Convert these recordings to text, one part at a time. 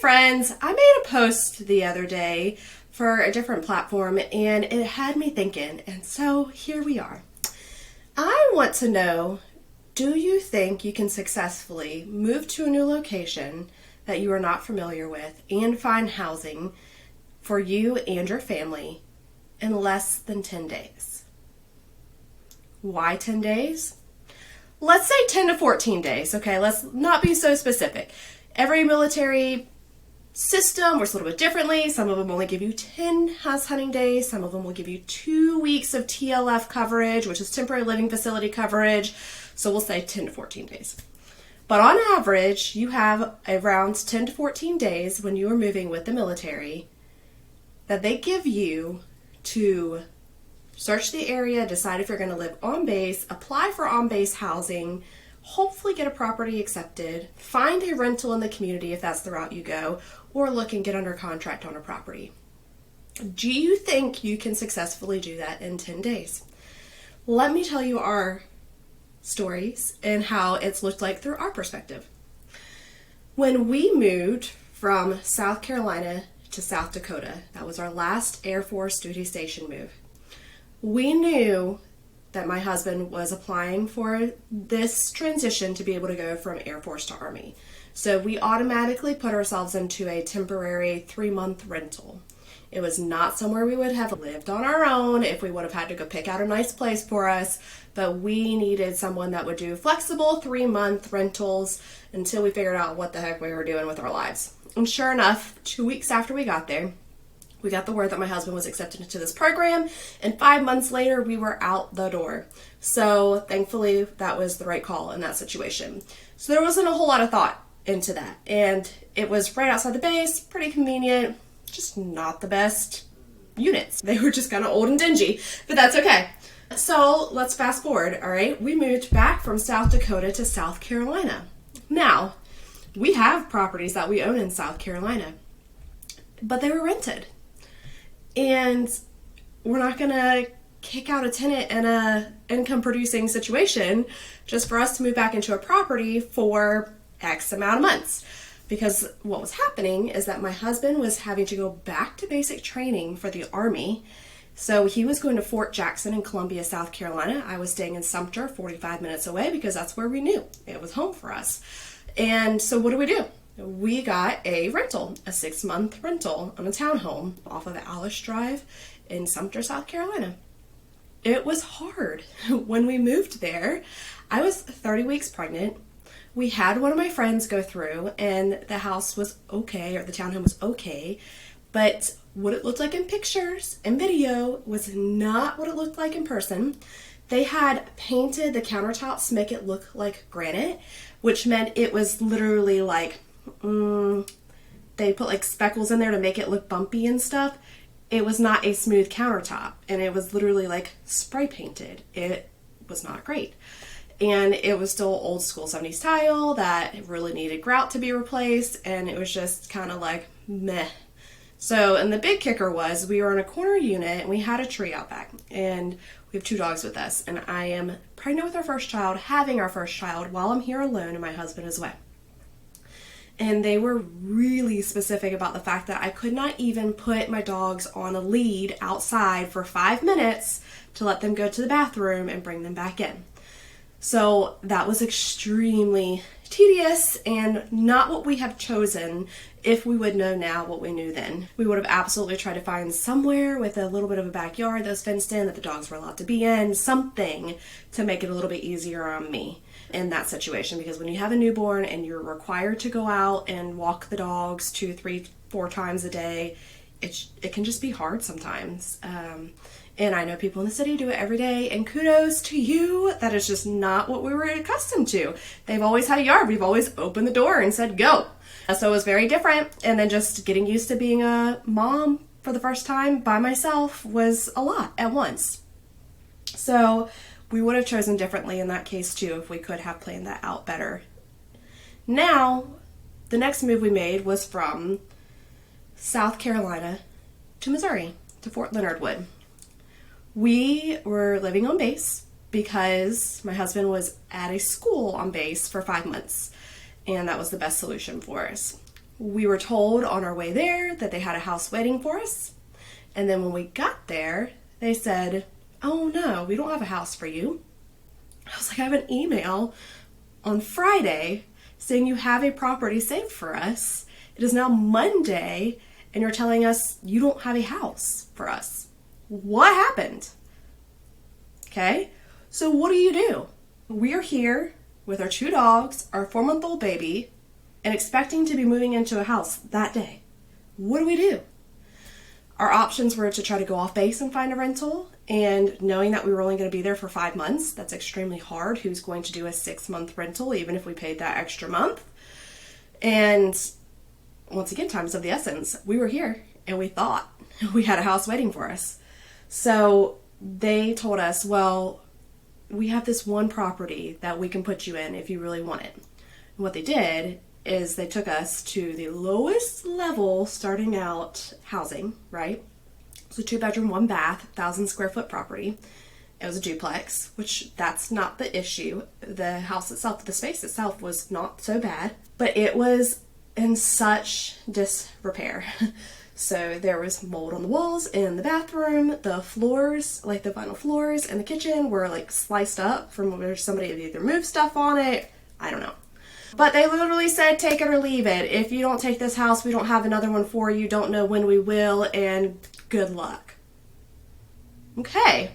friends. I made a post the other day for a different platform and it had me thinking, and so here we are. I want to know, do you think you can successfully move to a new location that you are not familiar with and find housing for you and your family in less than 10 days? Why 10 days? Let's say 10 to 14 days, okay? Let's not be so specific. Every military system works a little bit differently. Some of them only give you 10 house hunting days. Some of them will give you 2 weeks of TLF coverage, which is temporary living facility coverage. So we'll say 10 to 14 days. But on average, you have around 10 to 14 days when you are moving with the military that they give you to search the area, decide if you're going to live on base, apply for on-base housing, hopefully get a property accepted, find a rental in the community if that's the route you go, or look and get under contract on a property. Do you think you can successfully do that in 10 days? Let me tell you our stories and how it's looked like through our perspective. When we moved from South Carolina to South Dakota, that was our last Air Force duty station move. We knew that my husband was applying for this transition to be able to go from Air Force to Army. So we automatically put ourselves into a temporary 3-month rental. It was not somewhere we would have lived on our own if we would have had to go pick out a nice place for us, but we needed someone that would do flexible 3-month rentals until we figured out what the heck we were doing with our lives. And sure enough, 2 weeks after we got there, we got the word that my husband was accepted into this program, and 5 months later, we were out the door. So thankfully, that was the right call in that situation. So there wasn't a whole lot of thought into that, and it was right outside the base, pretty convenient, just not the best units. They were just kind of old and dingy, but that's okay. So let's fast forward, all right? We moved back from South Dakota to South Carolina. Now, we have properties that we own in South Carolina, but they were rented. And we're not going to kick out a tenant in a income producing situation just for us to move back into a property for X amount of months. Because what was happening is that my husband was having to go back to basic training for the Army. So he was going to Fort Jackson in Columbia, South Carolina. I was staying in Sumter, 45 minutes away, because that's where we knew it was home for us. And so what do? We got a rental, a 6-month rental on a townhome off of Alice Drive in Sumter, South Carolina. It was hard. When we moved there, I was 30 weeks pregnant. We had one of my friends go through, and the house was okay, or the townhome was okay, but what it looked like in pictures and video was not what it looked like in person. They had painted the countertops to make it look like granite, which meant it was literally like they put like speckles in there to make it look bumpy and stuff. It was not a smooth countertop, and it was literally like spray painted. It was not great. And it was still old school 70s tile that really needed grout to be replaced, and it was just kind of like meh. So, and the big kicker was we were in a corner unit and we had a tree out back, and we have 2 dogs with us, and I am pregnant with our first child, having our first child while I'm here alone and my husband is away. And they were really specific about the fact that I could not even put my dogs on a lead outside for 5 minutes to let them go to the bathroom and bring them back in. So that was extremely tedious and not what we have chosen if we would know now what we knew then. We would have absolutely tried to find somewhere with a little bit of a backyard that was fenced in that the dogs were allowed to be in, something to make it a little bit easier on me in that situation, because when you have a newborn and you're required to go out and walk the dogs 2, 3, 4 times a day, it can just be hard sometimes. And I know people in the city do it every day, and kudos to you. That is just not what we were accustomed to. They've always had a yard. We've always opened the door and said, go. So it was very different. And then just getting used to being a mom for the first time by myself was a lot at once. So we would have chosen differently in that case too if we could have planned that out better. Now, the next move we made was from South Carolina to Missouri, to Fort Leonard Wood. We were living on base because my husband was at a school on base for 5 months, and that was the best solution for us. we were told on our way there that they had a house waiting for us. And then when we got there, they said, oh no, we don't have a house for you. I was like, I have an email on Friday saying you have a property saved for us. It is now Monday, and you're telling us you don't have a house for us. What happened? Okay, so what do? We are here with our 2 dogs, our 4-month-old baby, and expecting to be moving into a house that day. What do? Our options were to try to go off base and find a rental, and knowing that we were only going to be there for 5 months, that's extremely hard. Who's going to do a 6-month rental, even if we paid that extra month? And once again, time is of the essence. We were here, and we thought we had a house waiting for us. So they told us, well, we have this one property that we can put you in if you really want it. And what they did is they took us to the lowest level starting out housing, right? So 2-bedroom, 1 bath, 1,000 square foot property. It was a duplex, which that's not the issue. The house itself, the space itself was not so bad, but it was in such disrepair. So there was mold on the walls in the bathroom. The floors, like the vinyl floors in the kitchen, were like sliced up from where somebody had either moved stuff on it. I don't know. But they literally said, take it or leave it. If you don't take this house, we don't have another one for you. Don't know when we will, and good luck. Okay.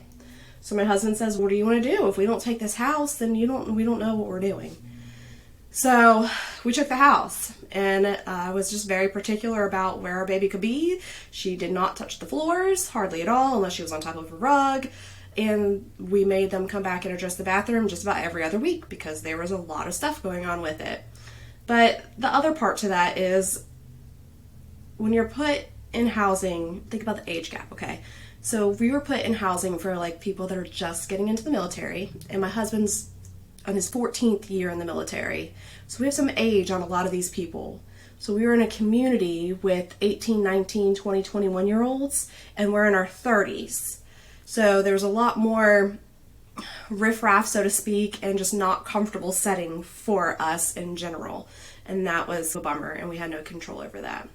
So my husband says, what do you want to do? If we don't take this house, then we don't know what we're doing. So we took the house, and I was just very particular about where our baby could be. She did not touch the floors, hardly at all, unless she was on top of a rug. And we made them come back and address the bathroom just about every other week because there was a lot of stuff going on with it. But the other part to that is when you're put in housing, think about the age gap, okay? So we were put in housing for like people that are just getting into the military, and my husband's on his 14th year in the military. So we have some age on a lot of these people. So we were in a community with 18, 19, 20, 21-year-olds, and we're in our 30s. So there's a lot more riffraff, so to speak, and just not comfortable setting for us in general. And that was a bummer, and we had no control over that.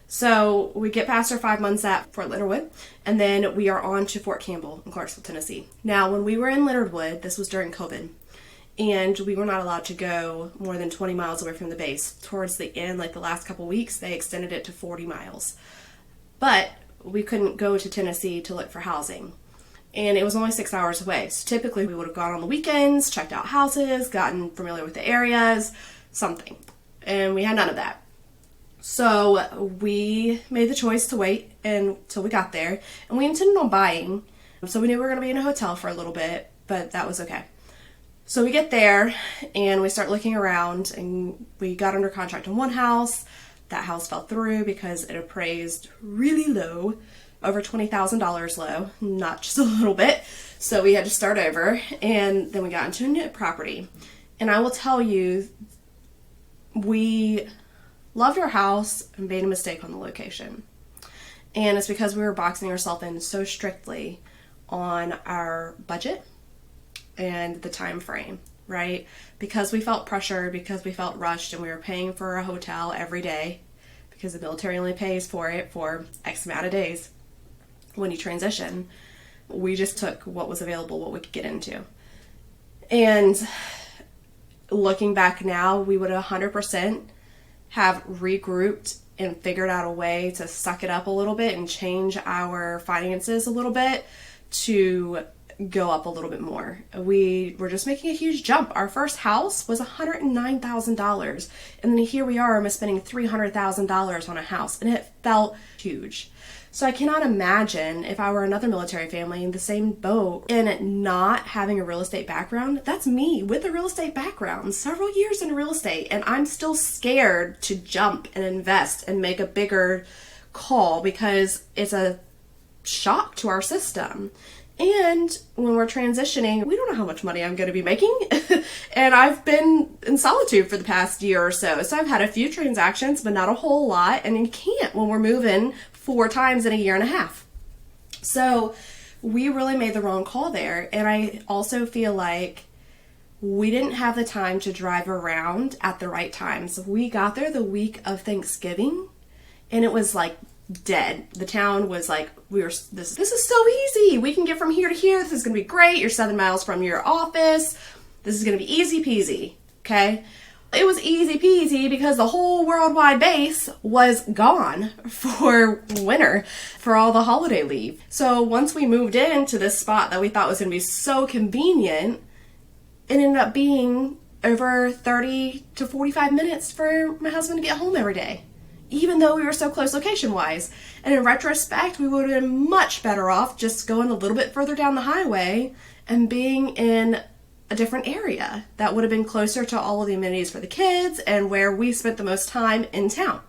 So we get past our 5 months at Fort Leonard, and then we are on to Fort Campbell in Clarksville, Tennessee. Now, when we were in Leonard, this was during COVID, and we were not allowed to go more than 20 miles away from the base. Towards the end, like the last couple weeks, they extended it to 40 miles. But we couldn't go to Tennessee to look for housing. And it was only 6 hours away. So typically we would have gone on the weekends, checked out houses, gotten familiar with the areas, something. And we had none of that. So we made the choice to wait until we got there. And we intended on buying. So we knew we were going to be in a hotel for a little bit, but that was okay. So we get there and we start looking around, and we got under contract on one house. That house fell through because it appraised really low, over $20,000 low, not just a little bit. So we had to start over, and then we got into a new property. And I will tell you, we loved our house and made a mistake on the location. And it's because we were boxing ourselves in so strictly on our budget and the time frame, right? Because we felt pressure, because we felt rushed, and we were paying for a hotel every day because the military only pays for it for X amount of days. When you transition, we just took what was available, what we could get into. And looking back now, we would 100% have regrouped and figured out a way to suck it up a little bit and change our finances a little bit to go up a little bit more. We were just making a huge jump. Our first house was $109,000, and then here we are almost spending $300,000 on a house, and it felt huge. So I cannot imagine if I were another military family in the same boat and not having a real estate background. That's me with a real estate background, several years in real estate, and I'm still scared to jump and invest and make a bigger call because it's a shock to our system. And when we're transitioning, we don't know how much money I'm going to be making. And I've been in solitude for the past year or so. So I've had a few transactions, but not a whole lot. And you can't when we're moving 4 times in a year and a half. So we really made the wrong call there. And I also feel like we didn't have the time to drive around at the right times. We got there the week of Thanksgiving, and it was like dead. The town was like, this is so easy. We can get from here to here. This is going to be great. You're 7 miles from your office. This is going to be easy peasy. Okay. It was easy peasy because the whole worldwide base was gone for winter, for all the holiday leave. So once we moved into this spot that we thought was going to be so convenient, it ended up being over 30 to 45 minutes for my husband to get home every day, even though we were so close location-wise. And in retrospect, we would have been much better off just going a little bit further down the highway and being in a different area that would have been closer to all of the amenities for the kids and where we spent the most time in town.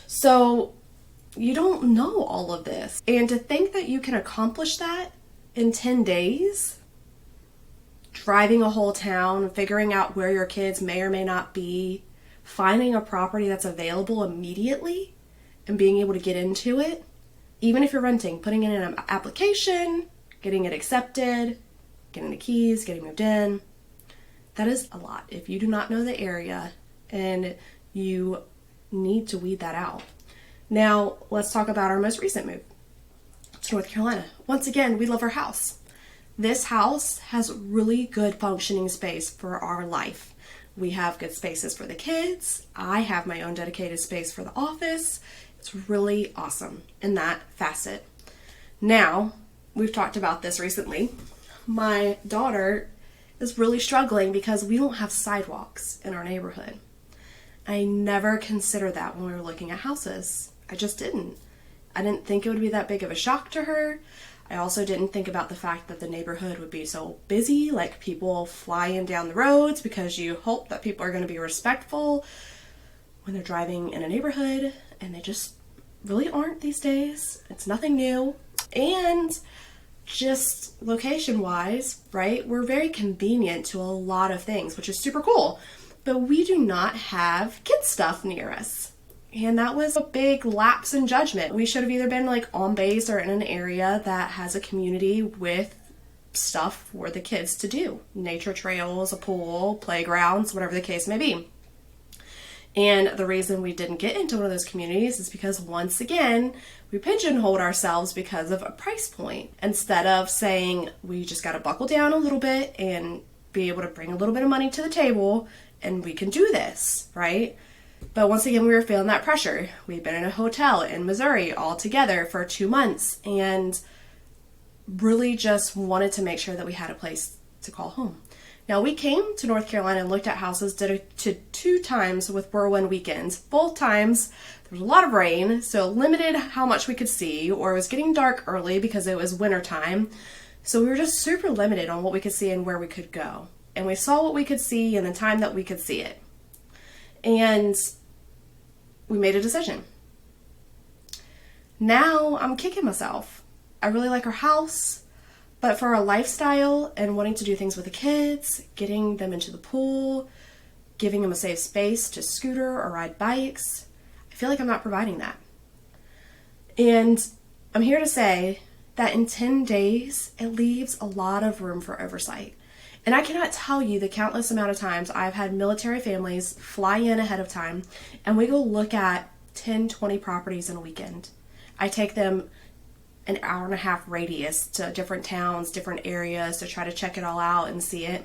So you don't know all of this. And to think that you can accomplish that in 10 days, driving a whole town, figuring out where your kids may or may not be, finding a property that's available immediately and being able to get into it, even if you're renting, putting in an application, getting it accepted, getting the keys, getting moved in, that is a lot. If you do not know the area, and you need to weed that out. Now, let's talk about our most recent move to North Carolina. Once again, we love our house. This house has really good functioning space for our life. We have good spaces for the kids. I have my own dedicated space for the office. It's really awesome in that facet. Now, we've talked about this recently. My daughter is really struggling because we don't have sidewalks in our neighborhood. I never considered that when we were looking at houses. I just didn't. I didn't think it would be that big of a shock to her. I also didn't think about the fact that the neighborhood would be so busy, like people flying down the roads, because you hope that people are going to be respectful when they're driving in a neighborhood, and they just really aren't these days. It's nothing new. And just location-wise, right, we're very convenient to a lot of things, which is super cool. But we do not have kid stuff near us. And that was a big lapse in judgment. We should have either been like on base or in an area that has a community with stuff for the kids to do. Nature trails, a pool, playgrounds, whatever the case may be. And the reason we didn't get into one of those communities is because, once again, we pigeonholed ourselves because of a price point. Instead of saying we just got to buckle down a little bit and be able to bring a little bit of money to the table and we can do this, right? But once again, we were feeling that pressure. We'd been in a hotel in Missouri all together for 2 months and really just wanted to make sure that we had a place to call home. Now, we came to North Carolina and looked at houses, did it to 2 times with whirlwind weekends. Both times, there was a lot of rain, so it limited how much we could see, or it was getting dark early because it was winter time. So we were just super limited on what we could see and where we could go. And we saw what we could see in the time that we could see it. And we made a decision. Now I'm kicking myself. I really like our house, but for our lifestyle and wanting to do things with the kids, getting them into the pool, giving them a safe space to scooter or ride bikes, I feel like I'm not providing that. And I'm here to say that in 10 days, it leaves a lot of room for oversight. And I cannot tell you the countless amount of times I've had military families fly in ahead of time and we go look at 10, 20 properties in a weekend. I take them an hour and a half radius to different towns, different areas to try to check it all out and see it.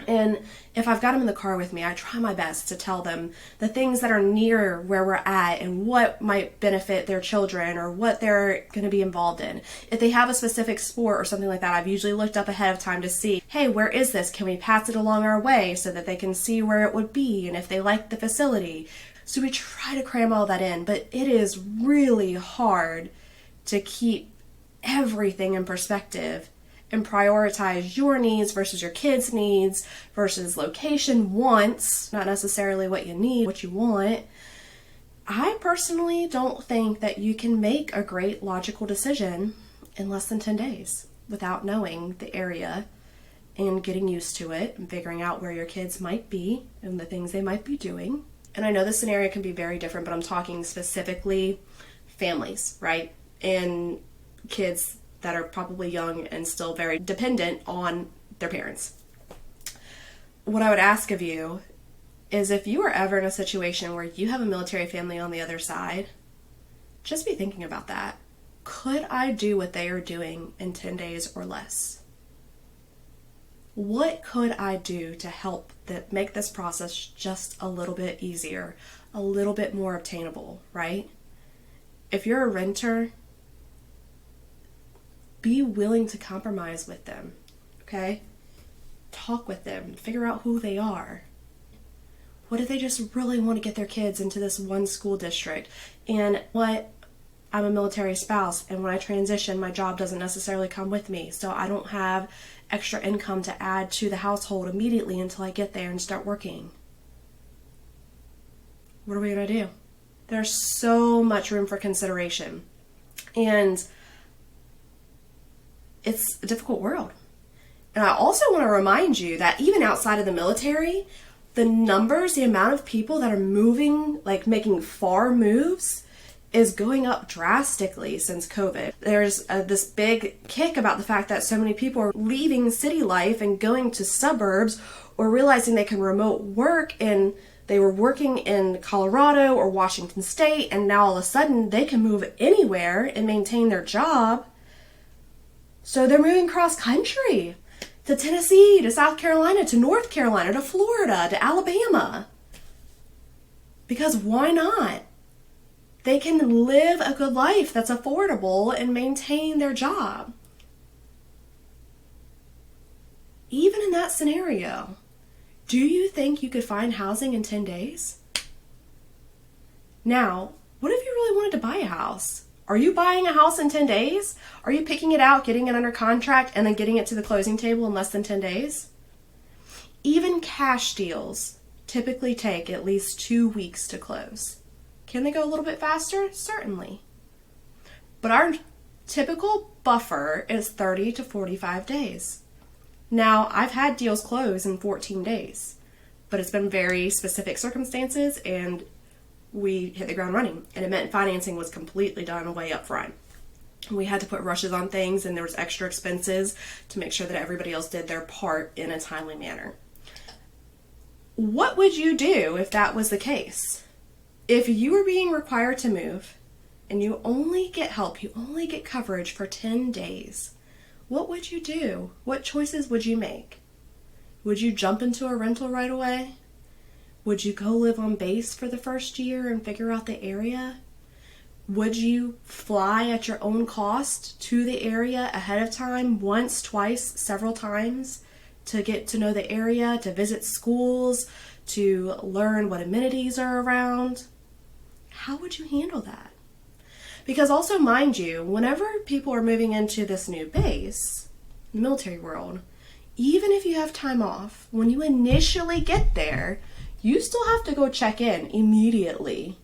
And if I've got them in the car with me, I try my best to tell them the things that are near where we're at and what might benefit their children or what they're going to be involved in. If they have a specific sport or something like that, I've usually looked up ahead of time to see, hey, where is this? Can we pass it along our way so that they can see where it would be and if they like the facility? So we try to cram all that in, but it is really hard to keep everything in perspective and prioritize your needs versus your kids' needs versus location wants, not necessarily what you need, what you want. I personally don't think that you can make a great logical decision in less than 10 days without knowing the area and getting used to it and figuring out where your kids might be and the things they might be doing. And I know this scenario can be very different, but I'm talking specifically families, right? And kids that are probably young and still very dependent on their parents. what I would ask of you is, if you are ever in a situation where you have a military family on the other side, just be thinking about that. Could I do what they are doing in 10 days or less? What could I do to help make this process just a little bit easier, a little bit more obtainable, right? If you're a renter, be willing to compromise with them, okay? Talk with them, figure out who they are. What if they just really want to get their kids into this one school district? And I'm a military spouse, and when I transition, my job doesn't necessarily come with me, so I don't have extra income to add to the household immediately until I get there and start working. What are we going to do? There's so much room for consideration, and it's a difficult world. And I also want to remind you that even outside of the military, the amount of people that are moving, like making far moves, is going up drastically since COVID. There's this big kick about the fact that so many people are leaving city life and going to suburbs, or realizing they can remote work, and they were working in Colorado or Washington State, and now all of a sudden they can move anywhere and maintain their job. So they're moving cross country to Tennessee, to South Carolina, to North Carolina, to Florida, to Alabama. Because why not? They can live a good life that's affordable and maintain their job. Even in that scenario, do you think you could find housing in 10 days? Now, what if you really wanted to buy a house? Are you buying a house in 10 days? Are you picking it out, getting it under contract, and then getting it to the closing table in less than 10 days? Even cash deals typically take at least 2 weeks to close. Can they go a little bit faster? Certainly. But our typical buffer is 30 to 45 days. Now, I've had deals close in 14 days, but it's been very specific circumstances, and we hit the ground running. And it meant financing was completely done way up front. We had to put rushes on things, and there was extra expenses to make sure that everybody else did their part in a timely manner. What would you do if that was the case? If you were being required to move and you only get help, you only get coverage for 10 days, what would you do? What choices would you make? Would you jump into a rental right away? Would you go live on base for the first year and figure out the area? Would you fly at your own cost to the area ahead of time, once, twice, several times, to get to know the area, to visit schools, to learn what amenities are around? How would you handle that? Because also, mind you, whenever people are moving into this new base, the military world, even if you have time off, when you initially get there, you still have to go check in immediately,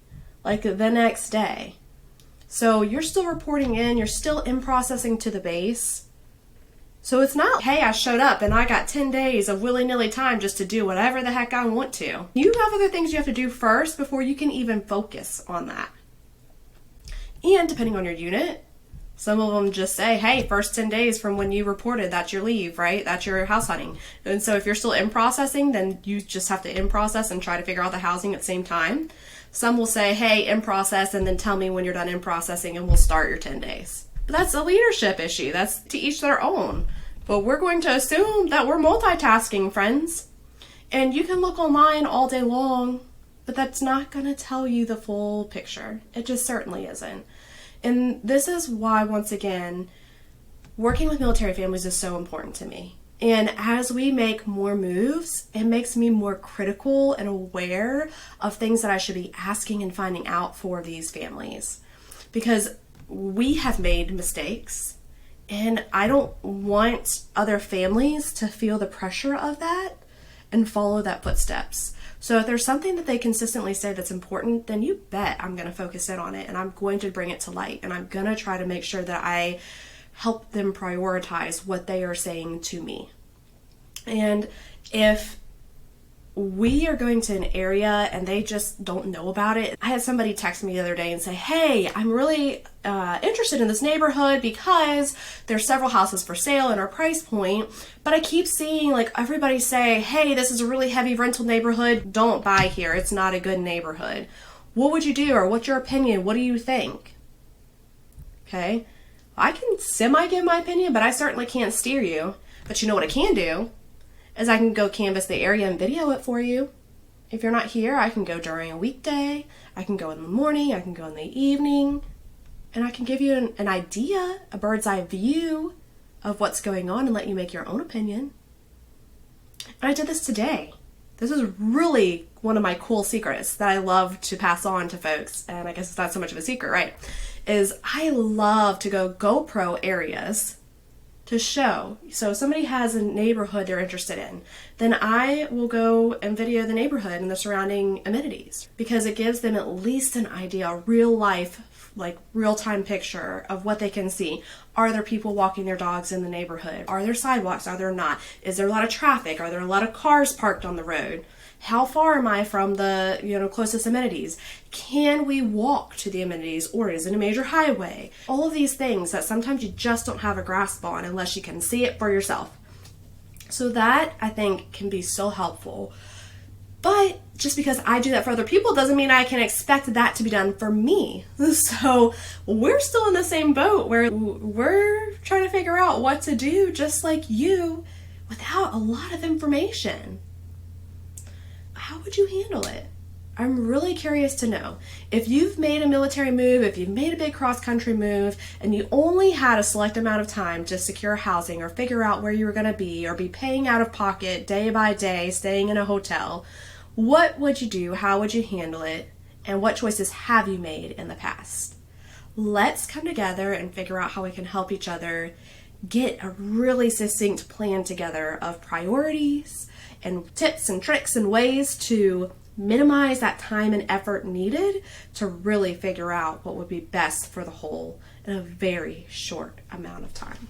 like the next day. So you're still reporting in, you're still in processing to the base. So it's not, hey, I showed up and I got 10 days of willy-nilly time just to do whatever the heck I want to. You have other things you have to do first before you can even focus on that. And depending on your unit, some of them just say, hey, first 10 days from when you reported, that's your leave, right? That's your house hunting. And so if you're still in processing, then you just have to in process and try to figure out the housing at the same time. Some will say, hey, in process, and then tell me when you're done in processing and we'll start your 10 days. But that's a leadership issue. That's to each their own. But we're going to assume that we're multitasking, friends. And you can look online all day long, but that's not going to tell you the full picture. It just certainly isn't. And this is why, once again, working with military families is so important to me. And as we make more moves, it makes me more critical and aware of things that I should be asking and finding out for these families. Because we have made mistakes, and I don't want other families to feel the pressure of that and follow that footsteps. So if there's something that they consistently say that's important, then you bet I'm going to focus in on it, and I'm going to bring it to light, and I'm going to try to make sure that I help them prioritize what they are saying to me. And if we are going to an area and they just don't know about it. I had somebody text me the other day and say, hey, I'm really interested in this neighborhood because there's several houses for sale in our price point, but I keep seeing like everybody say, hey, this is a really heavy rental neighborhood. Don't buy here. It's not a good neighborhood. What would you do? Or what's your opinion? What do you think? Okay. I can semi give my opinion, but I certainly can't steer you. But you know what I can do is I can go canvass the area and video it for you. If you're not here, I can go during a weekday. I can go in the morning. I can go in the evening. And I can give you an idea, a bird's eye view of what's going on and let you make your own opinion. And I did this today. This is really one of my cool secrets that I love to pass on to folks. And I guess it's not so much of a secret, right? Is I love to go GoPro areas to show. So if somebody has a neighborhood they're interested in, then I will go and video the neighborhood and the surrounding amenities because it gives them at least an idea, a real life, like real-time picture of what they can see. Are there people walking their dogs in the neighborhood? Are there sidewalks? Are there not? Is there a lot of traffic? Are there a lot of cars parked on the road? How far am I from the closest amenities? Can we walk to the amenities, or is it a major highway? All of these things that sometimes you just don't have a grasp on unless you can see it for yourself. So that, I think, can be so helpful. But just because I do that for other people doesn't mean I can expect that to be done for me. So we're still in the same boat where we're trying to figure out what to do just like you without a lot of information. How would you handle it? I'm really curious to know. If you've made a military move, if you've made a big cross-country move, and you only had a select amount of time to secure housing or figure out where you were going to be or be paying out of pocket day by day, staying in a hotel, what would you do? How would you handle it? And what choices have you made in the past? Let's come together and figure out how we can help each other get a really succinct plan together of priorities and tips and tricks and ways to minimize that time and effort needed to really figure out what would be best for the whole in a very short amount of time.